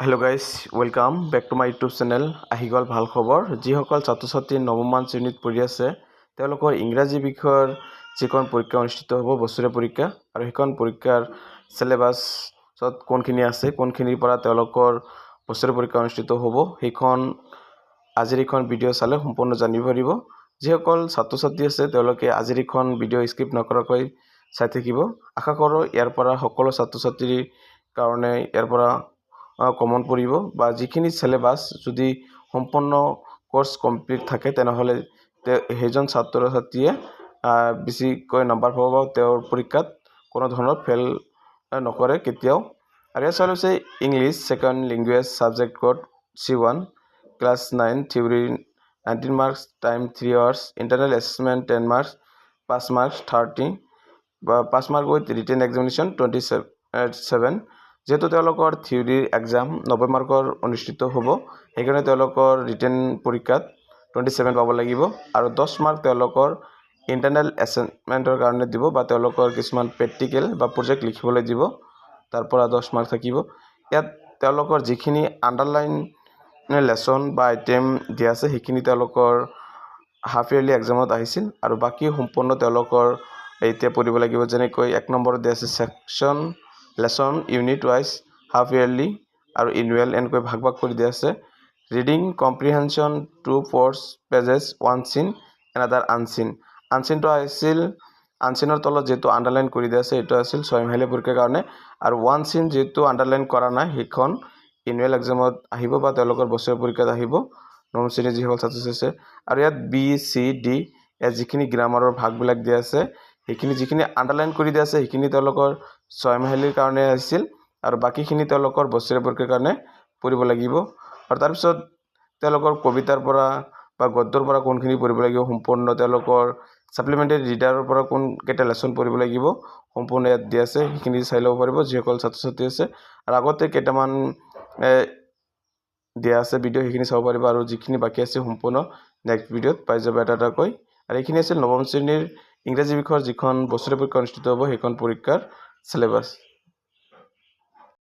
Hello guys, welcome back to my YouTube channel আহিগল ভাল খবৰ যিসকল ছাত্ৰ-ছাত্ৰী নৱমমান শ্ৰেণীত পঢ়ি আছে তেওঁলোকৰ ইংৰাজী বিষয়ৰ যিখন পৰীক্ষা অনুষ্ঠিত হ'ব বছৰীয়া পৰীক্ষা আৰু সেইখন পৰীক্ষাৰ সিলেবাছত কোনখিনি আছে কোনখিনিৰ পৰা তেওঁলোকৰ বছৰীয়া পৰীক্ষা অনুষ্ঠিত হ'ব সেইখন আজিৰ এখন ভিডিঅ' চালে সম্পূৰ্ণ জানিব পাৰিব যিসকল ছাত্ৰ-ছাত্ৰী আছে তেওঁলোকে আজিৰ এখন ভিডিঅ' স্কিপ নকৰাকৈ চাই থাকিব আশা কৰোঁ ইয়াৰ পৰা সকলো ছাত্ৰ-ছাত্ৰীৰ কাৰণে ইয়াৰ পৰা কমন পড়িব বা যিখিনি সিলেবাস যদি সম্পূৰ্ণ কোৰ্স কমপ্লিট থাকে তেনেহলে হেজন ছাত্ৰ ছাত্ৰীয়ে বেছিকৈ নম্বৰ পাব বা তেওঁৰ পৰীক্ষাত কোনো ধৰণৰ ফেল নকৰে কেতিয়াও আৰু এয়া চালছে English second language subject code C1 class 9 theory 19 marks time 3 hours internal assessment 10 marks 5 marks 30 বা 5 মার্ক উইথ রিটেন এক্সামিনেশন 27 যেহেতু তেওঁলোকৰ থিওৰি এক্সাম 90 মাৰ্কৰ অনুষ্ঠিত হ'ব সেইকাৰণে তেওঁলোকৰ ৰিটেন পৰীক্ষাত 27 পাব লাগিব আৰু 10 মাৰ্ক তেওঁলোকৰ ইন্টাৰনেল এছাইনমেন্টৰ কাৰণে দিব বা তেওঁলোকৰ কিছুমান প্ৰেক্টিকেল বা প্ৰজেক্ট লিখিবলৈ দিব তাৰ পৰা 10 মাৰ্ক থাকিব ইয়াত তেওঁলোকৰ যিখিনি আন্ডাৰলাইন লেসন বা আইটেম দিয়া আছে সেইখিনি তেওঁলোকৰ হাফ ইয়াৰলি এক্সামত আহিছিল আৰু বাকি সম্পূৰ্ণ তেওঁলোকৰ এতিয়া পঢ়িব লাগিব যেনেকৈ 1 নম্বৰ দিয়া আছে section lesson unit wise half yearly আৰু annual এনেকৈ ভাগ ভাগ কৰি দিয়া আছে reading comprehension 2 pages one seen another unseen to আছিল unseenৰ তলত যেটো আন্ডাৰলাইন কৰি দিয়া আছে এটো আছিল 6 মাহিলা পৰীক্ষাৰ কাৰণে আৰু one seen যেটো আন্ডাৰলাইন কৰা নাই হেখন annual examত আহিব বা তেওঁলোকৰ বছৰীয়া পৰীক্ষাত আহিব নৱম শ্ৰেণীৰ যিসকল ছাত্ৰ আছে আৰু ইয়াত বি সি ডি এ যিখিনি গ্ৰামাৰৰ ভাগবিলাক দিয়া আছে সেইখিনি যিখিনি আন্ডাৰলাইন কৰি দিয়া আছে সেইখিনি তেওঁলোকৰ 6 মাহিলীৰ কাৰণে আছিল আৰু বাকিখিনি তেওঁলোকৰ বছৰীয়া পৰীক্ষাৰ কাৰণে পঢ়িব লাগিব আৰু তাৰ পিছত তেওঁলোকৰ কবিতাৰ পৰা বা গদ্যৰ পৰা কোনখিনি পঢ়িব লাগিব সম্পূৰ্ণ তেওঁলোকৰ সাপ্লিমেন্টাৰী ৰিডাৰৰ পৰা কোন কেটা লেসন পঢ়িব লাগিব সম্পূৰ্ণ ইয়াত দিয়া আছে সেইখিনি চাই ল'ব পাৰিব যিসকল ছাত্ৰ-ছাত্ৰী আছে আৰু আগতে কেটামান দিয়া আছে ভিডিঅ' সেইখিনি চাব পাৰিব আৰু যিখিনি বাকি আছে সম্পূৰ্ণ নেক্সট ভিডিঅ'ত পাই যাব এটাকৈ আৰু এইখিনি আছিল নৱম শ্ৰেণীৰ ইংৰাজী বিষয়ৰ যিখন বছৰীয়া পৰীক্ষা অনুষ্ঠিত হ'ব সেইখন পৰীক্ষাৰ সিলেবাস